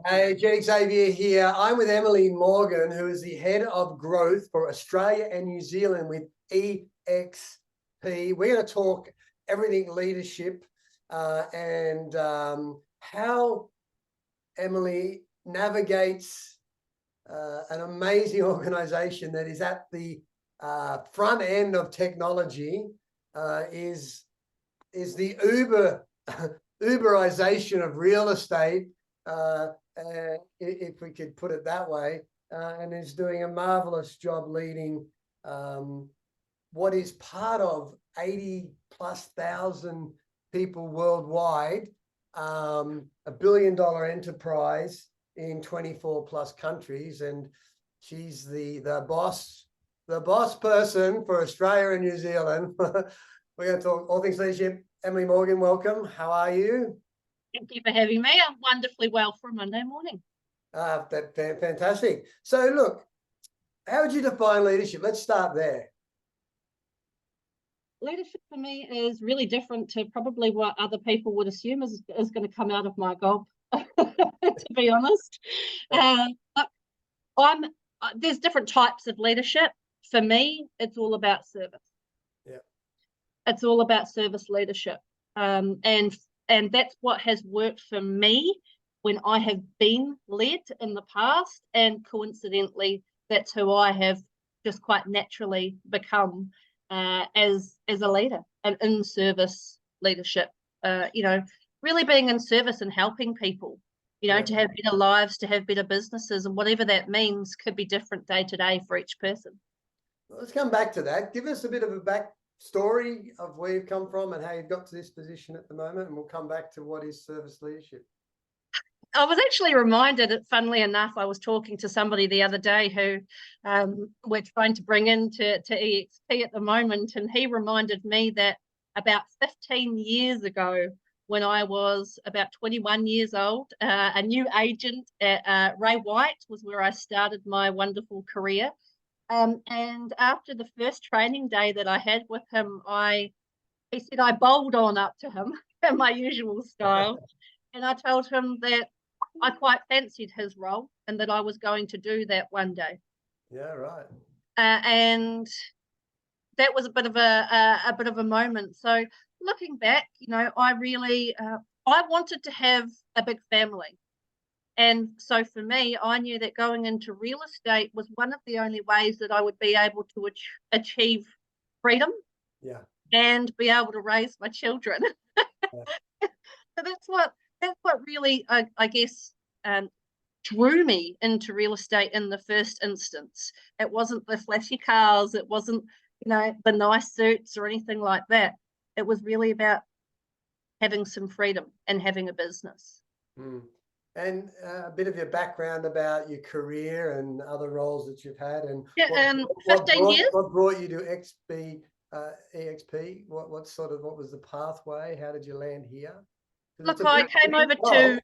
Hey, Jenny Xavier here. I'm with Emily Morgan, who is the head of growth for Australia and New Zealand with EXP. We're going to talk everything leadership and how Emily navigates an amazing organization that is at the front end of technology, is the Uberization of real estate, if we could put it that way, and is doing a marvelous job leading what is part of 80,000+ people worldwide, $1 billion enterprise in 24+ countries, and she's the boss person for Australia and New Zealand. We're going to talk all things leadership. Emily Morgan, welcome. How are you? Thank you for having me. I'm wonderfully well for a Monday morning. Fantastic. So look, how would you define leadership? Let's start there. Leadership for me is really different to probably what other people would assume is going to come out of my gob, to be honest. There's different types of leadership. For me, it's all about service. Yeah. It's all about service leadership. And that's what has worked for me when I have been led in the past, and coincidentally, that's who I have just quite naturally become as a leader, and in service leadership. Really being in service and helping people, to have better lives, to have better businesses, and whatever that means could be different day to day for each person. Well, let's come back to that. Give us a bit of a backstory of where you've come from and how you've got to this position at the moment, and we'll come back to what is service leadership. I was actually reminded, funnily enough, I was talking to somebody the other day who we're trying to bring into EXP at the moment, and he reminded me that about 15 years ago, when I was about 21 years old, a new agent at Ray White was where I started my wonderful career. And after the first training day that I had with him, he said I bowled on up to him in my usual style, and I told him that I quite fancied his role and that I was going to do that one day. Yeah, right. And that was a bit of a moment. So looking back, I really I wanted to have a big family. And so for me, I knew that going into real estate was one of the only ways that I would be able to achieve freedom, and be able to raise my children. So that's what really, I guess, drew me into real estate in the first instance. It wasn't the flashy cars. It wasn't, the nice suits or anything like that. It was really about having some freedom and having a business. And a bit of your background about your career and other roles that you've had, and 15 years. What brought you to EXP? What was the pathway? How did you land here? Look, I came over to,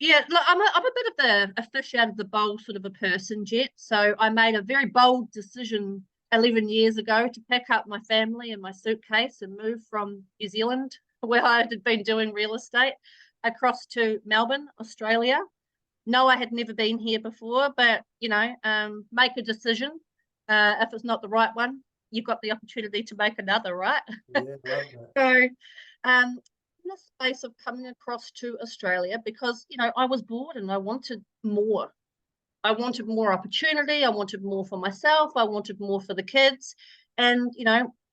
look, I'm a bit of a fish out of the bowl sort of a person, Jet. So I made a very bold decision 11 years ago to pack up my family and my suitcase and move from New Zealand, where I had been doing real estate, across to Melbourne, Australia. No, I had never been here before, but make a decision. If it's not the right one, you've got the opportunity to make another, right? Yeah, love that. So in the space of coming across to Australia, because I was bored and I wanted more. I wanted more opportunity. I wanted more for myself. I wanted more for the kids. And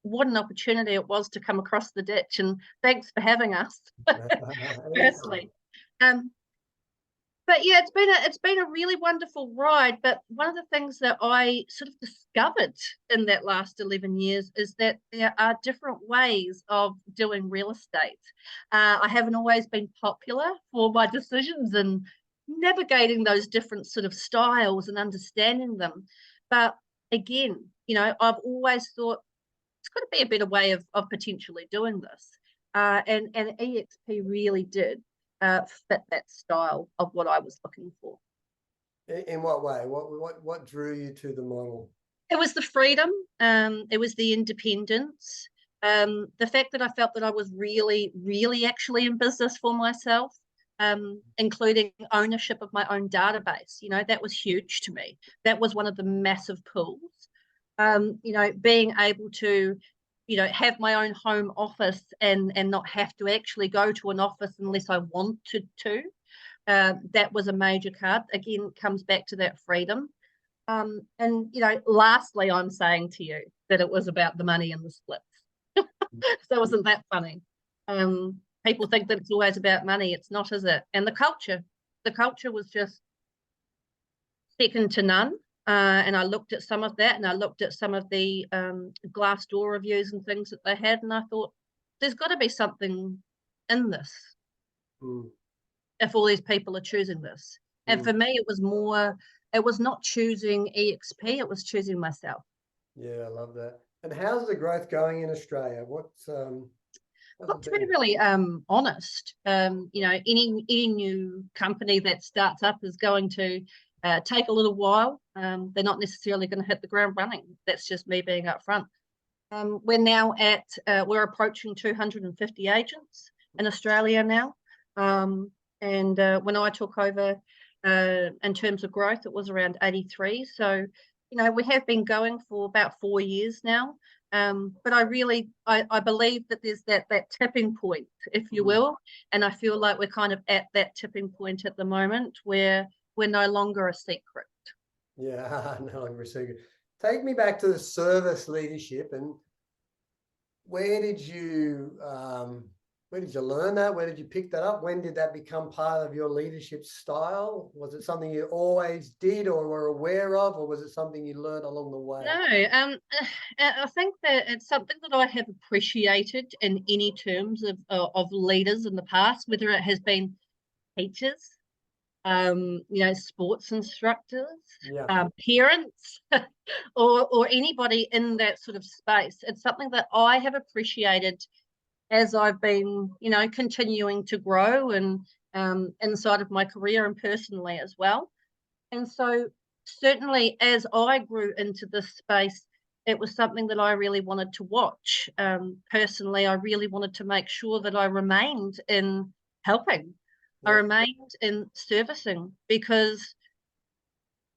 what an opportunity it was to come across the ditch, and thanks for having us. Firstly, but yeah, it's been a really wonderful ride. But one of the things that I sort of discovered in that last 11 years is that there are different ways of doing real estate. I haven't always been popular for my decisions and navigating those different sort of styles and understanding them. But again, I've always thought it's got to be a better way of potentially doing this. And EXP really did fit that style of what I was looking for. In what way? What drew you to the model? It was the freedom. It was the independence. The fact that I felt that I was really, really actually in business for myself. including ownership of my own database. That was huge to me. That was one of the massive pulls. Being able to, have my own home office and not have to actually go to an office unless I wanted to. That was a major card. Again, comes back to that freedom. And lastly, I'm saying to you that it was about the money and the splits. So wasn't that funny? People think that it's always about money. It's not, is it? And the culture was just second to none. And I looked at some of that, and I looked at some of the Glassdoor reviews and things that they had, and I thought, there's got to be something in this if all these people are choosing this. And for me, it was not choosing EXP, it was choosing myself. Yeah, I love that. And how's the growth going in Australia? Got to be really honest. Any new company that starts up is going to take a little while. They're not necessarily going to hit the ground running. That's just me being upfront. We're now we're approaching 250 agents in Australia now. And when I took over, in terms of growth, it was around 83. So, we have been going for about 4 years now. But I believe that there's that tipping point, if you will. And I feel like we're kind of at that tipping point at the moment where we're no longer a secret. Yeah, no longer a secret. Take me back to the service leadership, and where did you learn that? Where did you pick that up? When did that become part of your leadership style? Was it something you always did or were aware of, or was it something you learned along the way? No, I think that it's something that I have appreciated in any terms of leaders in the past, whether it has been teachers, sports instructors, parents, or anybody in that sort of space. It's something that I have appreciated as I've been, continuing to grow and inside of my career and personally as well. And so certainly as I grew into this space, it was something that I really wanted to watch. Personally, I really wanted to make sure that I remained in helping. I remained in servicing, because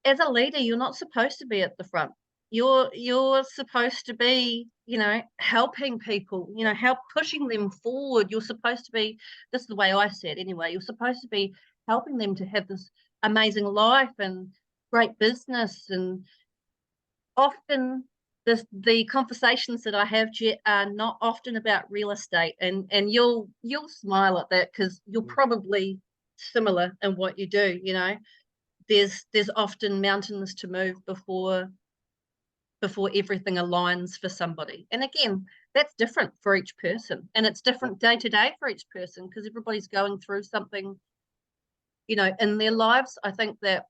as a leader, you're not supposed to be at the front. You're supposed to be, helping people, help pushing them forward. You're supposed to be, this is the way I see it anyway, you're supposed to be helping them to have this amazing life and great business. And often the conversations that I have, Jet, are not often about real estate. And you'll smile at that, because you're probably similar in what you do. There's often mountains to move before everything aligns for somebody. And again, that's different for each person, and it's different day to day for each person, because everybody's going through something, in their lives. I think that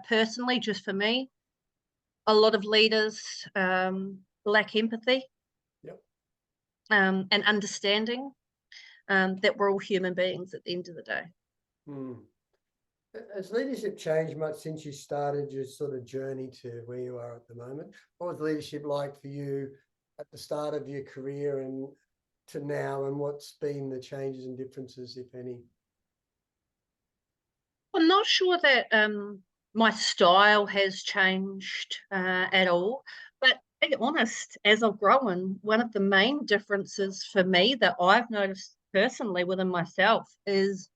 personally, just for me, a lot of leaders lack empathy and understanding that we're all human beings at the end of the day. Has leadership changed much since you started your sort of journey to where you are at the moment? What was leadership like for you at the start of your career and to now, and what's been the changes and differences, if any? I'm not sure that my style has changed at all, but to be honest, as I've grown, one of the main differences for me that I've noticed personally within myself is,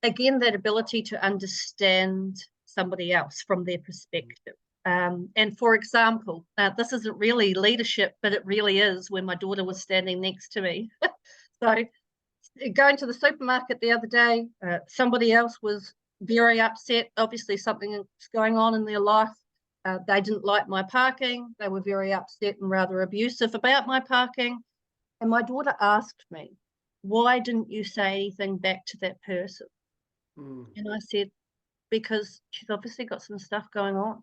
again, that ability to understand somebody else from their perspective. And for example, this isn't really leadership, but it really is, when my daughter was standing next to me. So going to the supermarket the other day, somebody else was very upset. Obviously something is going on in their life. They didn't like my parking. They were very upset and rather abusive about my parking. And my daughter asked me, why didn't you say anything back to that person? And I said, because she's obviously got some stuff going on.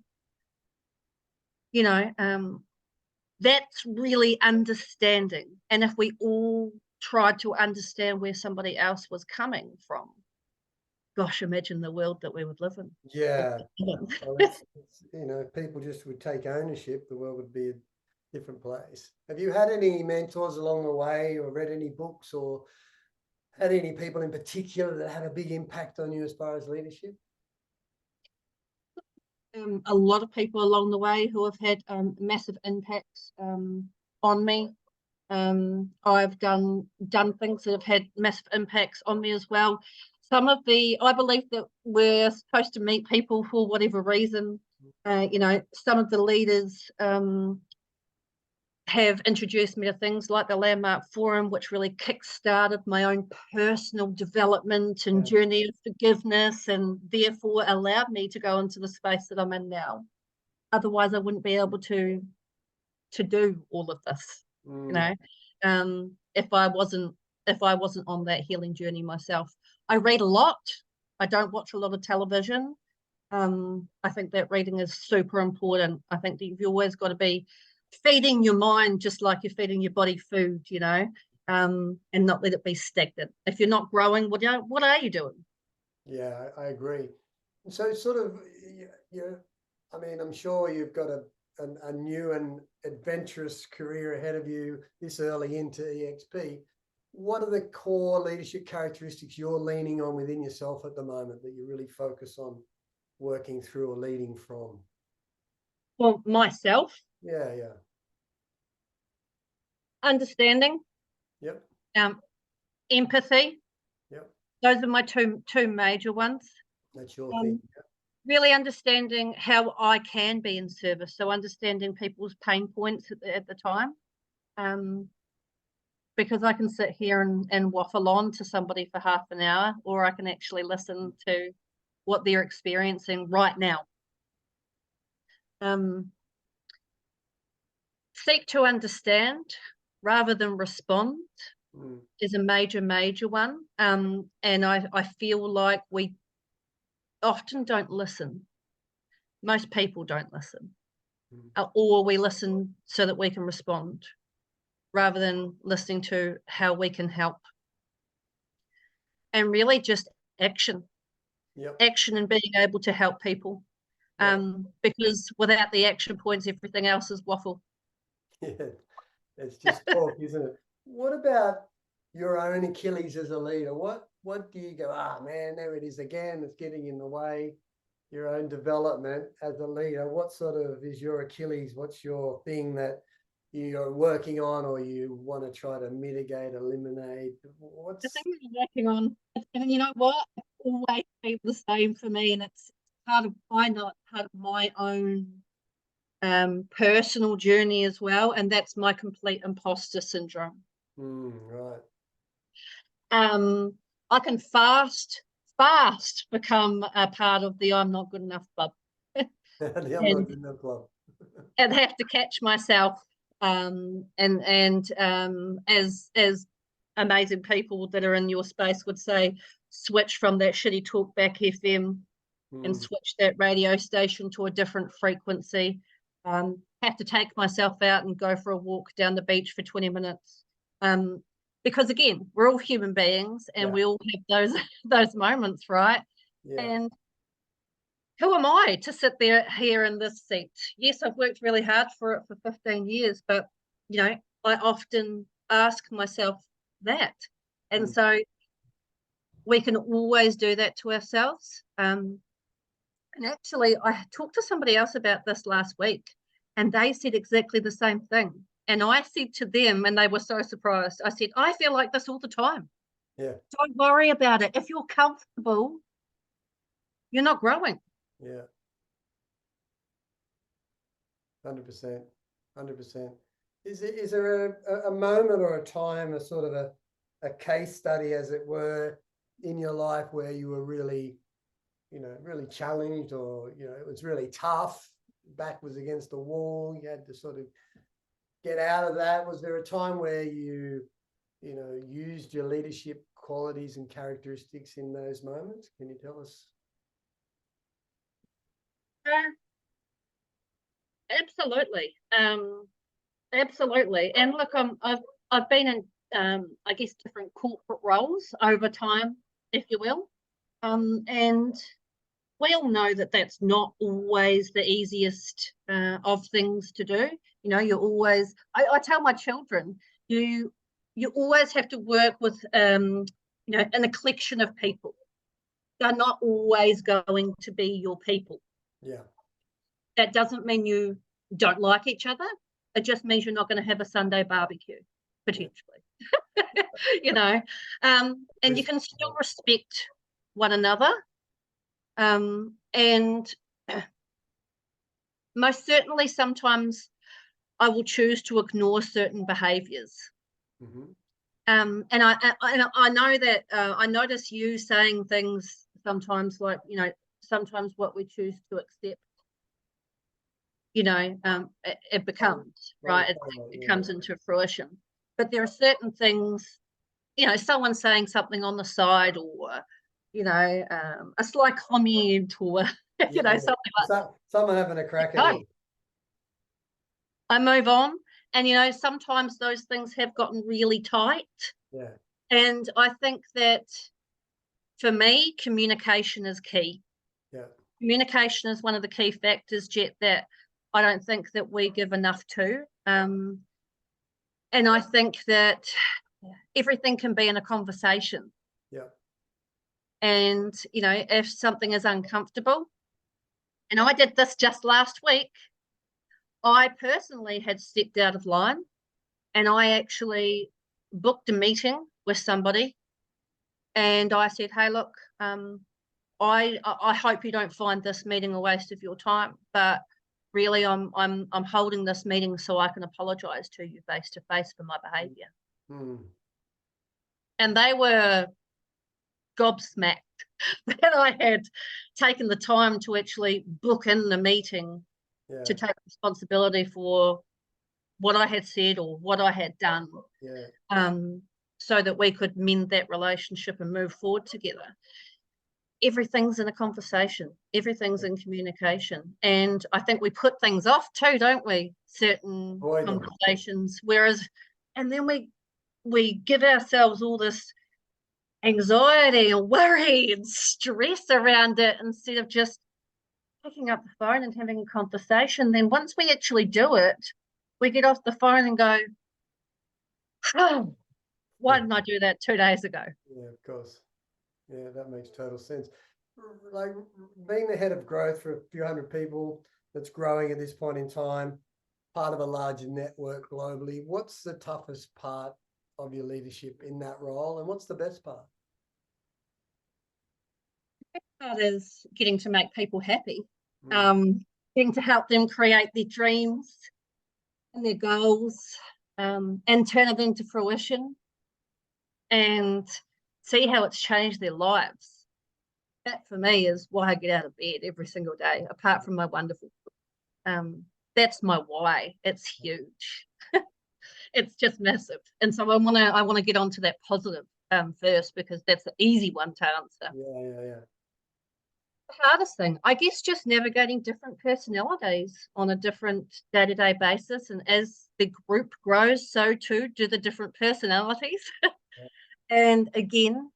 That's really understanding. And if we all tried to understand where somebody else was coming from, gosh, imagine the world that we would live in. Yeah. Well, if people just would take ownership, the world would be a different place. Have you had any mentors along the way, or read any books, or had any people in particular that had a big impact on you as far as leadership? A lot of people along the way who have had massive impacts on me. I've done things that have had massive impacts on me as well. I believe that we're supposed to meet people for whatever reason. Some of the leaders have introduced me to things like the Landmark Forum, which really kick-started my own personal development and journey of forgiveness, and therefore allowed me to go into the space that I'm in now. Otherwise, I wouldn't be able to do all of this. If I wasn't on that healing journey myself. I read a lot. I don't watch a lot of television. I think that reading is super important. I think that you've always got to be feeding your mind just like you're feeding your body food, and not let it be stagnant. If you're not growing, what are you doing? Yeah, I agree. So sort of, I mean, I'm sure you've got a new and adventurous career ahead of you this early into EXP. What are the core leadership characteristics you're leaning on within yourself at the moment that you really focus on working through or leading from? Well, myself. Yeah. Understanding. Yep. Empathy. Yep. Those are my two major ones. That's your thing. Yep. Really understanding how I can be in service. So understanding people's pain points at the time. Because I can sit here and waffle on to somebody for half an hour, or I can actually listen to what they're experiencing right now. Seek to understand rather than respond is a major one. And I feel like we often don't listen. Most people don't listen. Or we listen so that we can respond, rather than listening to how we can help. And really just action. Action and being able to help people. Because without the action points, everything else is waffle. Yeah, it's just talk, isn't it? What about your own Achilles as a leader? What do you go, man, there it is again, it's getting in the way, your own development as a leader? What sort of is your Achilles? What's your thing that you're working on, or you want to try to mitigate, eliminate? What's the thing I'm working on? And you know what? It's always been the same for me, and it's part of my own personal journey as well, and that's my complete imposter syndrome. Right. I can fast become a part of the I'm not good enough club. The I'm not good enough club. And have to catch myself, and as amazing people that are in your space would say, switch from that shitty talkback FM and switch that radio station to a different frequency. Have to take myself out and go for a walk down the beach for 20 minutes. Because again, we're all human beings, and we all have those moments, right? Yeah. And who am I to sit here in this seat? Yes, I've worked really hard for it for 15 years, but I often ask myself that. And so we can always do that to ourselves. And actually, I talked to somebody else about this last week, and they said exactly the same thing. And I said to them, and they were so surprised, I said, I feel like this all the time. Yeah. Don't worry about it. If you're comfortable, you're not growing. Yeah. 100%. 100%. Is there a moment or a time, a sort of a case study, as it were, in your life where you were really, really challenged, or, it was really tough, back was against the wall, you had to sort of get out of that? Was there a time where you used your leadership qualities and characteristics in those moments? Can you tell us? Absolutely. Absolutely. And look, I've been in I guess different corporate roles over time, if you will. And we all know that that's not always the easiest of things to do. You're always, I tell my children, you always have to work with you know, in a collection of people. They're not always going to be your people. Yeah. That doesn't mean you don't like each other. It just means you're not going to have a Sunday barbecue, potentially. You know, and you can still respect one another. And most certainly sometimes I will choose to ignore certain behaviors. Mm-hmm. And I know that I notice you saying things sometimes like, you know, sometimes what we choose to accept, you know, it becomes, right? It comes into fruition. But there are certain things, you know, someone saying something on the side, or, you know, a sly comment, or, you know, something like that. Someone having a crack at you. I move on. And, you know, sometimes those things have gotten really tight. Yeah. And I think that for me, communication is key. Yeah. Communication is one of the key factors, Jet, that I don't think that we give enough to. And I think that everything can be in a conversation. Yeah. And, you know, if something is uncomfortable, and I did this just last week, I personally had stepped out of line, and I actually booked a meeting with somebody, and I said, hey, look, I hope you don't find this meeting a waste of your time, but really I'm holding this meeting so I can apologize to you face to face for my behavior. Mm. And they were gobsmacked that I had taken the time to actually book in the meeting to take responsibility for what I had said or what I had done, so that we could mend that relationship and move forward together. Everything's in a conversation, everything's in communication. And I think we put things off too, don't we? Certain conversations, and then we give ourselves all this anxiety and worry and stress around it instead of just picking up the phone and having a conversation. Then once we actually do it, we get off the phone and go, oh, why didn't I do that 2 days ago? Yeah, of course. Yeah, that makes total sense. Like being the head of growth for a few hundred people that's growing at this point in time, part of a larger network globally, what's the toughest part of your leadership in that role, and what's the best part? The best part is getting to make people happy, getting to help them create their dreams and their goals, and turn it into fruition and see how it's changed their lives. That for me is why I get out of bed every single day, apart from my wonderful. That's my why. It's huge. It's just massive. And so I want to get onto that positive first, because that's the easy one to answer. Yeah. The hardest thing, I guess, just navigating different personalities on a different day-to-day basis. And as the group grows, so too do the different personalities. And again,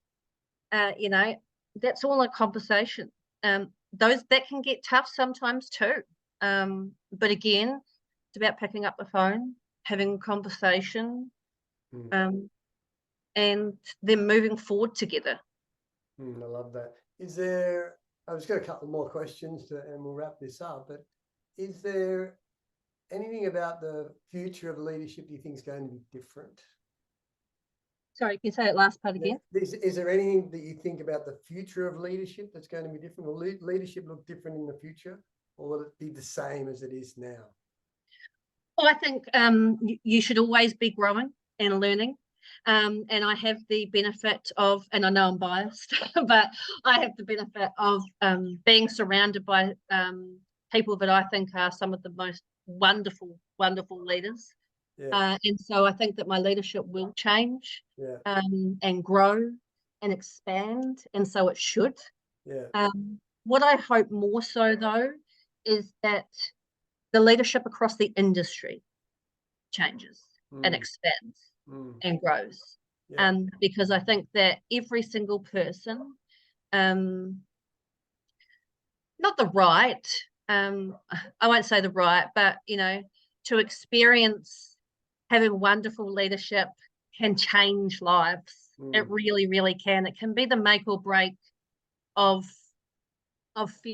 you know, that's all a conversation. Those that can get tough sometimes too. But again, it's about picking up the phone, having a conversation, and then moving forward together. I love that. I've just got a couple more questions and we'll wrap this up, but is there anything about the future of leadership you think is going to be different? Sorry, can you say that last part again? Is there anything that you think about the future of leadership that's going to be different? Will leadership look different in the future, or will it be the same as it is now? Well, I think you should always be growing and learning. And I have the benefit of, and I know I'm biased, but I have the benefit of being surrounded by people that I think are some of the most wonderful, wonderful leaders. And so I think that my leadership will change and grow and expand, and so it should. What I hope more so, though, is that the leadership across the industry changes and expands and grows. Because I think that every single person, not the right, I won't say the right, but, you know, to experience having wonderful leadership can change lives. It really, really can. It can be the make or break of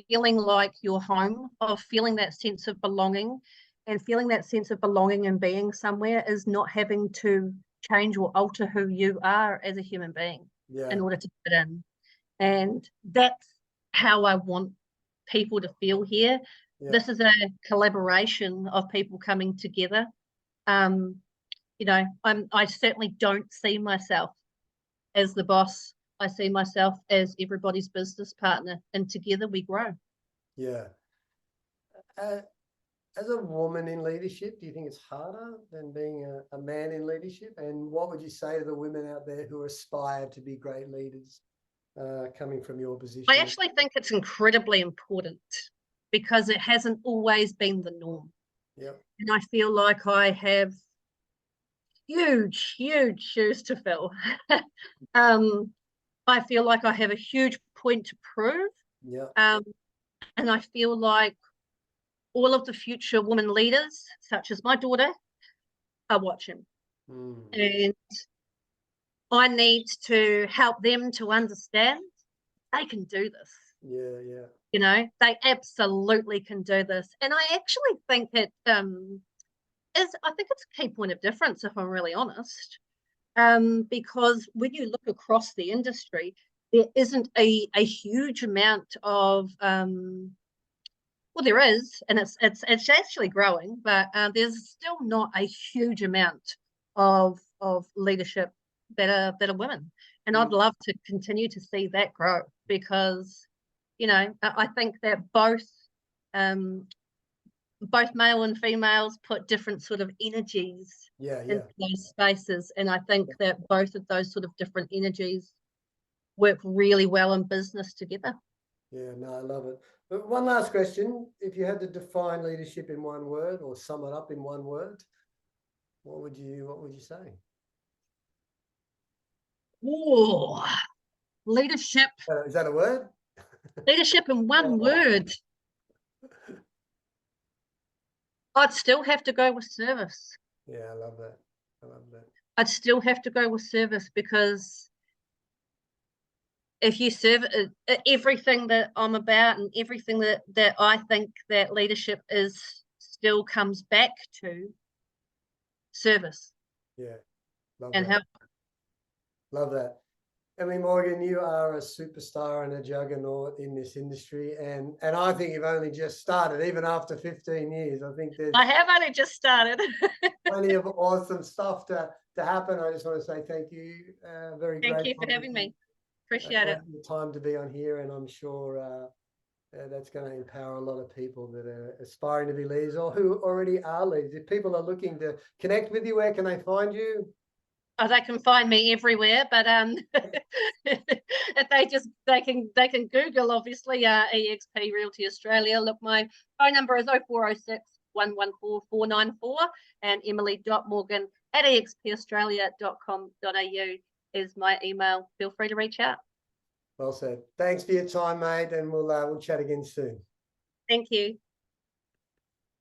feeling like you're home, of feeling that sense of belonging, and feeling that sense of belonging and being somewhere is not having to change or alter who you are as a human being in order to fit in. And that's how I want people to feel here. This is a collaboration of people coming together. You know, I certainly don't see myself as the boss. I see myself as everybody's business partner, and together we grow. Yeah. As a woman in leadership, do you think it's harder than being a man in leadership? And what would you say to the women out there who aspire to be great leaders, coming from your position? I actually think it's incredibly important because it hasn't always been the norm. Yep. And I feel like I have huge, huge shoes to fill. I feel like I have a huge point to prove. Yeah. And I feel like all of the future women leaders, such as my daughter, are watching. And I need to help them to understand they can do this. Yeah, yeah. You know, they absolutely can do this. And I actually think it I think it's a key point of difference, if I'm really honest. Because when you look across the industry, there isn't a huge amount of well, there is, and it's actually growing, but there's still not a huge amount of leadership that are women, and I'd love to continue to see that grow because, you know, I think that both male and females put different sort of energies into those spaces, and I think that both of those sort of different energies work really well in business together. Yeah, no, I love it. But one last question. If you had to define leadership in one word or sum it up in one word, what would you say? Oh, leadership. Is that a word? Leadership in one word. I'd still have to go with service. Yeah, I love that. I love that. I'd still have to go with service because if you serve everything that I'm about and everything that I think that leadership is still comes back to service. Yeah, love and that. help. Love that. Emily Morgan, you are a superstar and a juggernaut in this industry, and I think you've only just started, even after 15 years. I think there's I have only just started. plenty of awesome stuff to happen. I just want to say thank you. Very Thank you grateful for having me. Appreciate it. the time to be on here, and I'm sure that's going to empower a lot of people that are aspiring to be leaders or who already are leaders. If people are looking to connect with you, where can they find you? Oh, they can find me everywhere, but if they can Google, obviously, EXP Realty Australia. Look, my phone number is 0406 114 494, and emily.morgan@expaustralia.com.au is my email. Feel free to reach out. Well said. Thanks for your time, mate, and we'll chat again soon. Thank you.